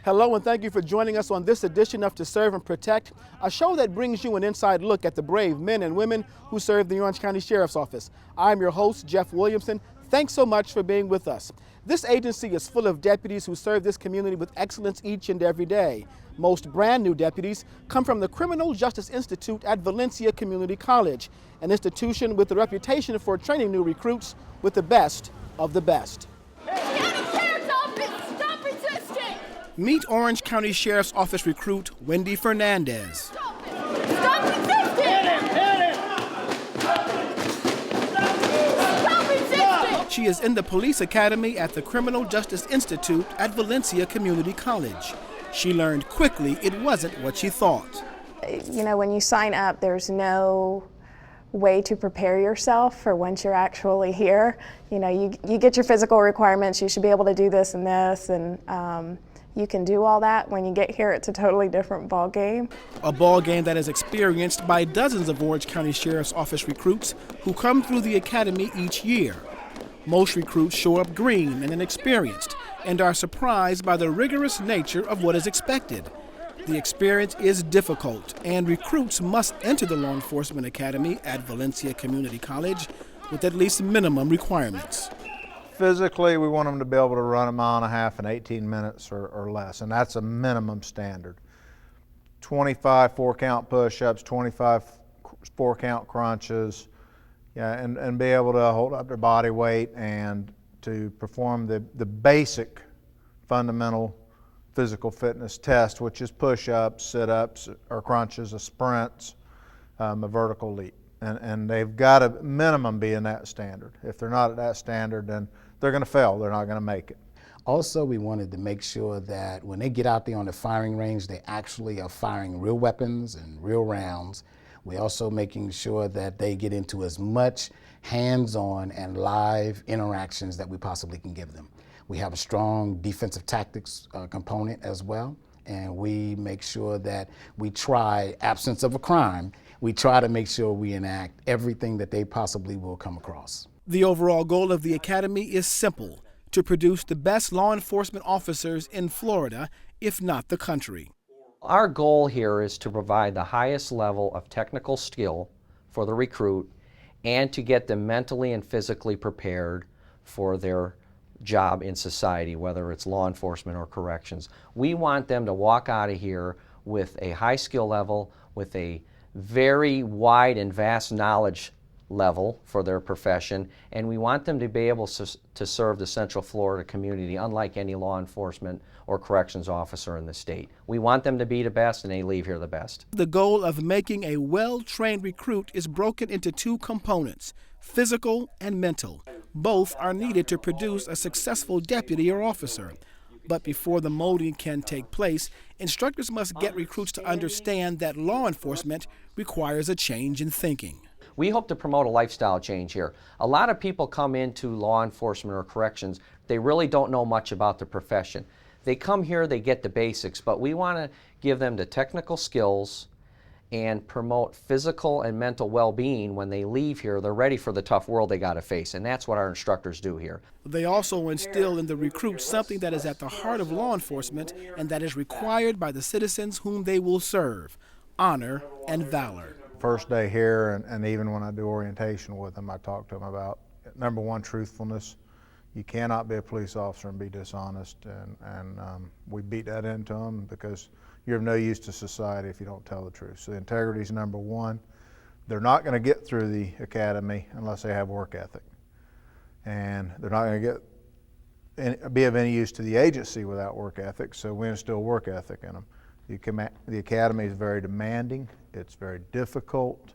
Hello and thank you for joining us on this edition of To Serve and Protect, a show that brings you an inside look at the brave men and women who serve the Orange County Sheriff's Office. I'm your host, Jeff Williamson. Thanks so much for being with us. This agency is full of deputies who serve this community with excellence each and every day. Most brand new deputies come from the Criminal Justice Institute at Valencia Community College, an institution with a reputation for training new recruits with the best of the best. Meet Orange County Sheriff's Office recruit Wendy Fernandez. Stop resisting! Hit him! Stop resisting! She is in the police academy at the Criminal Justice Institute at Valencia Community College. She learned quickly it wasn't what she thought. You know, when you sign up, there's no way to prepare yourself for once you're actually here. You know, you get your physical requirements, you should be able to do this and this, and you can do all that. When you get here, it's a totally different ball game. A ball game that is experienced by dozens of Orange County Sheriff's Office recruits who come through the academy each year. Most recruits show up green and inexperienced and are surprised by the rigorous nature of what is expected. The experience is difficult, and recruits must enter the law enforcement academy at Valencia Community College with at least minimum requirements. Physically, we want them to be able to run a mile and a half in 18 minutes or less, and that's a minimum standard. 25 four-count push-ups, 25 four-count crunches, yeah, and be able to hold up their body weight and to perform the basic fundamental physical fitness test, which is push-ups, sit-ups, or crunches, a sprints, a vertical leap. And they've got to minimum be in that standard. If they're not at that standard, then they're going to fail. They're not going to make it. Also, we wanted to make sure that when they get out there on the firing range, they actually are firing real weapons and real rounds. We're also making sure that they get into as much hands-on and live interactions that we possibly can give them. We have a strong defensive tactics component as well, and we make sure that we try, absence of a crime, we try to make sure we enact everything that they possibly will come across. The overall goal of the academy is simple: to produce the best law enforcement officers in Florida, if not the country. Our goal here is to provide the highest level of technical skill for the recruit and to get them mentally and physically prepared for their job in society, whether it's law enforcement or corrections. We want them to walk out of here with a high skill level, with a very wide and vast knowledge level for their profession, and we want them to be able to serve the Central Florida community unlike any law enforcement or corrections officer in the state. We want them to be the best, and they leave here the best. The goal of making a well-trained recruit is broken into two components: physical and mental. Both are needed to produce a successful deputy or officer. But before the molding can take place, instructors must get recruits to understand that law enforcement requires a change in thinking. We hope to promote a lifestyle change here. A lot of people come into law enforcement or corrections, they really don't know much about the profession. They come here, they get the basics, but we want to give them the technical skills and promote physical and mental well-being. When they leave here, they're ready for the tough world they got to face, and that's what our instructors do here. They also instill in the recruits something that is at the heart of law enforcement and that is required by the citizens whom they will serve: honor and valor. First day here, and even when I do orientation with them, I talk to them about, number one, truthfulness. You cannot be a police officer and be dishonest, and we beat that into them because you're of no use to society if you don't tell the truth. So integrity is number one. They're not going to get through the academy unless they have work ethic, and they're not going to be of any use to the agency without work ethic, so we instill work ethic in them. The academy is very demanding. It's very difficult.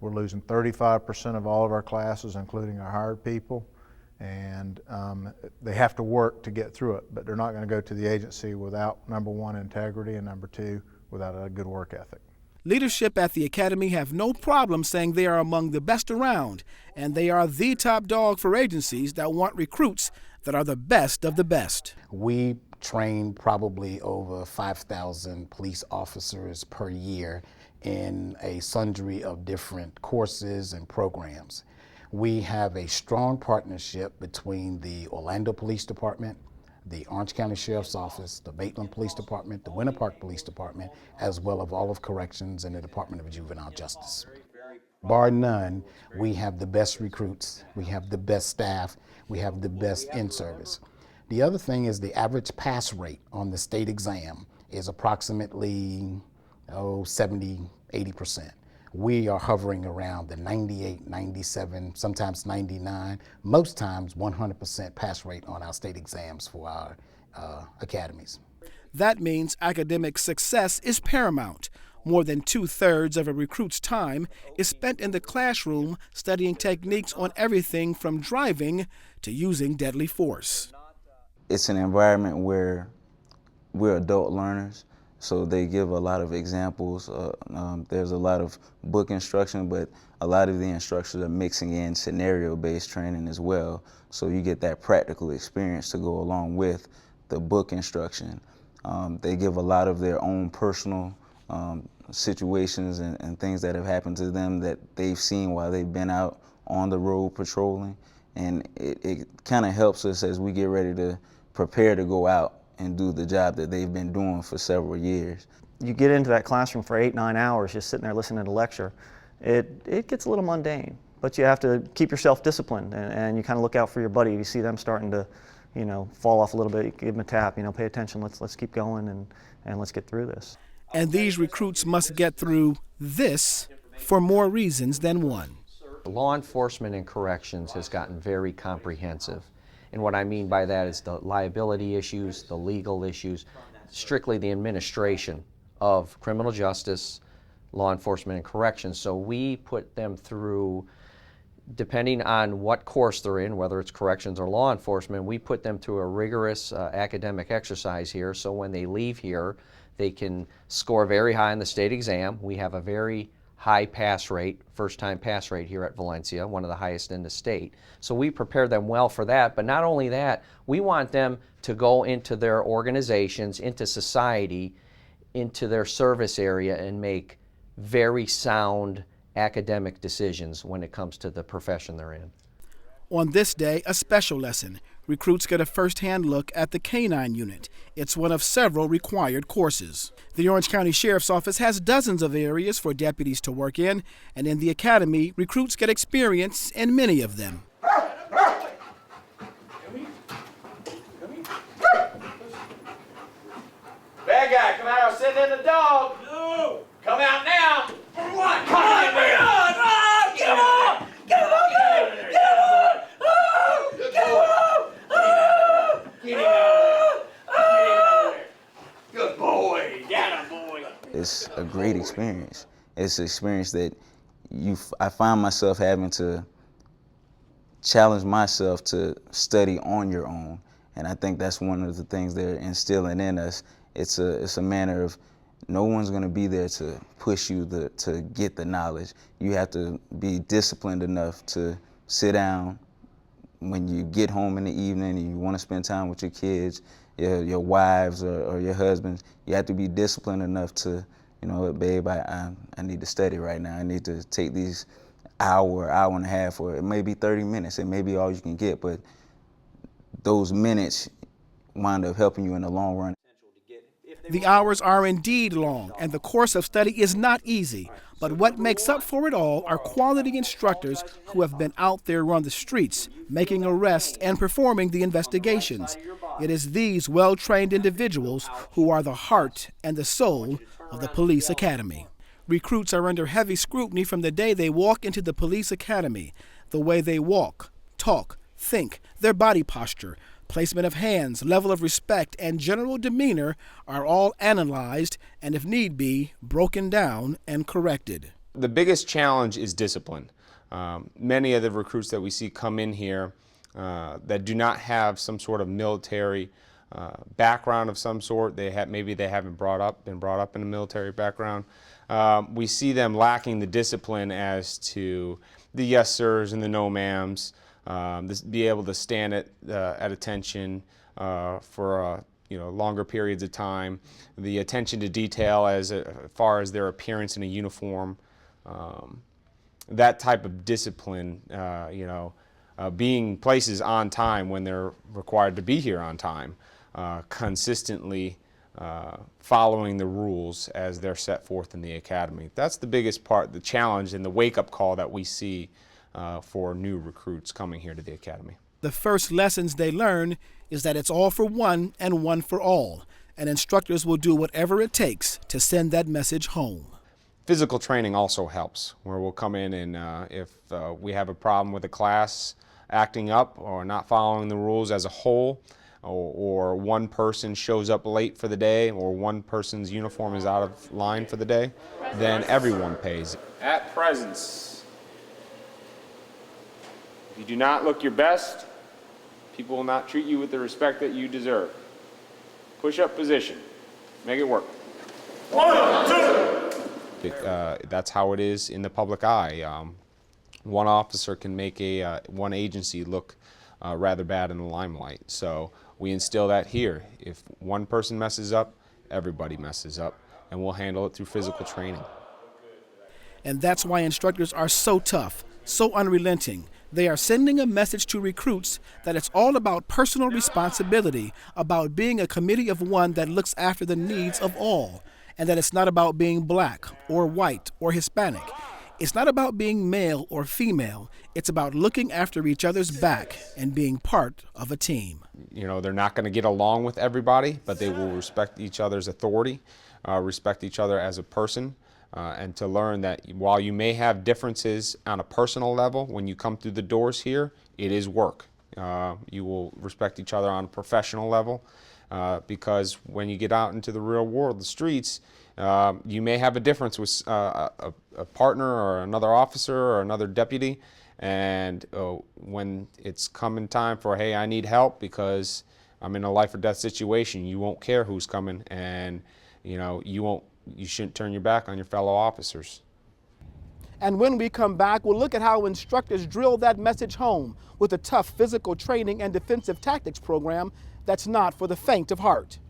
We're losing 35% of all of our classes, including our hired people, and they have to work to get through it, but they're not going to go to the agency without, number one, integrity, and number two, without a good work ethic. Leadership at the academy have no problem saying they are among the best around, and they are the top dog for agencies that want recruits that are the best of the best. We train probably over 5,000 police officers per year in a sundry of different courses and programs. We have a strong partnership between the Orlando Police Department, the Orange County Sheriff's Office, the Maitland Police Department, the Winter Park Police Department, as well as all of Corrections and the Department of Juvenile Justice. Bar none, we have the best recruits, we have the best staff, we have the best in-service. The other thing is the average pass rate on the state exam is approximately 70, 80%. We are hovering around the 98, 97, sometimes 99, most times 100% pass rate on our state exams for our academies. That means academic success is paramount. More than 2/3 of a recruit's time is spent in the classroom studying techniques on everything from driving to using deadly force. It's an environment where we're adult learners, so they give a lot of examples. There's a lot of book instruction, but a lot of the instructors are mixing in scenario-based training as well, so you get that practical experience to go along with the book instruction. They give a lot of their own personal situations and things that have happened to them that they've seen while they've been out on the road patrolling, and it kind of helps us as we get ready to prepare to go out and do the job that they've been doing for several years. You get into that classroom for 8-9 hours just sitting there listening to lecture. It gets a little mundane, but you have to keep yourself disciplined, and you kind of look out for your buddy. You see them starting to, fall off a little bit, you give them a tap, pay attention, let's keep going and let's get through this. And these recruits must get through this for more reasons than one. Law enforcement and corrections has gotten very comprehensive. And what I mean by that is the liability issues, the legal issues, strictly the administration of criminal justice, law enforcement, and corrections. So we put them through, depending on what course they're in, whether it's corrections or law enforcement, we put them through a rigorous academic exercise here, so when they leave here, they can score very high on the state exam. We have a very high pass rate, first-time pass rate here at Valencia, one of the highest in the state. So we prepare them well for that, but not only that, we want them to go into their organizations, into society, into their service area, and make very sound academic decisions when it comes to the profession they're in. On this day, a special lesson. Recruits get a first-hand look at the K-9 unit. It's one of several required courses. The Orange County Sheriff's Office has dozens of areas for deputies to work in, and in the academy, recruits get experience in many of them. Bad guy, come out, I'm sitting in the dog. No. Come out now. For what? Come on, man. Oh, get him on. Get him on. Get him on. Get him on. Oh, get him on. Oh, get him out of there. Good boy. Got him, boy. It's a great experience. It's an experience that I find myself having to challenge myself to study on your own. And I think that's one of the things they're instilling in us. It's a manner of no one's going to be there to push you to get the knowledge. You have to be disciplined enough to sit down when you get home in the evening and you want to spend time with your kids, your wives or your husbands. You have to be disciplined enough to, babe, I need to study right now. I need to take these hour and a half, or it may be 30 minutes. It may be all you can get, but those minutes wind up helping you in the long run. The hours are indeed long, and the course of study is not easy. But what makes up for it all are quality instructors who have been out there on the streets, making arrests and performing the investigations. It is these well-trained individuals who are the heart and the soul of the police academy. Recruits are under heavy scrutiny from the day they walk into the police academy. The way they walk, talk, think, their body posture, placement of hands, level of respect, and general demeanor are all analyzed and, if need be, broken down and corrected. The biggest challenge is discipline. Many of the recruits that we see come in here that do not have some sort of military background of some sort, maybe they haven't been brought up in a military background. We see them lacking the discipline as to the yes sirs and the no ma'ams. Be able to stand at attention for longer periods of time, the attention to detail as far as their appearance in a uniform, that type of discipline, being places on time when they're required to be here on time. consistently following the rules as they're set forth in the academy. That's the biggest part, the challenge and the wake-up call that we see for new recruits coming here to the academy. The first lessons they learn is that it's all for one and one for all, and instructors will do whatever it takes to send that message home. Physical training also helps, where we'll come in and if we have a problem with a class acting up or not following the rules as a whole, or one person shows up late for the day, or one person's uniform is out of line for the day, then everyone pays. At presence, if you do not look your best, people will not treat you with the respect that you deserve. Push-up position. Make it work. 1, 2. That's how it is in the public eye. One officer can make one agency look rather bad in the limelight. So we instill that here. If one person messes up, everybody messes up, and we'll handle it through physical training. And that's why instructors are so tough, so unrelenting. They are sending a message to recruits that it's all about personal responsibility, about being a committee of one that looks after the needs of all, and that it's not about being black or white or Hispanic. It's not about being male or female. It's about looking after each other's back and being part of a team. You know, they're not going to get along with everybody, but they will respect each other's authority, respect each other as a person, and to learn that while you may have differences on a personal level, when you come through the doors here, it is work. You will respect each other on a professional level, because when you get out into the real world, the streets, you may have a difference with a partner or another officer or another deputy, and when it's coming time for, hey, I need help because I'm in a life or death situation, you won't care who's coming, and you shouldn't turn your back on your fellow officers. And when we come back, we'll look at how instructors drill that message home with a tough physical training and defensive tactics program that's not for the faint of heart.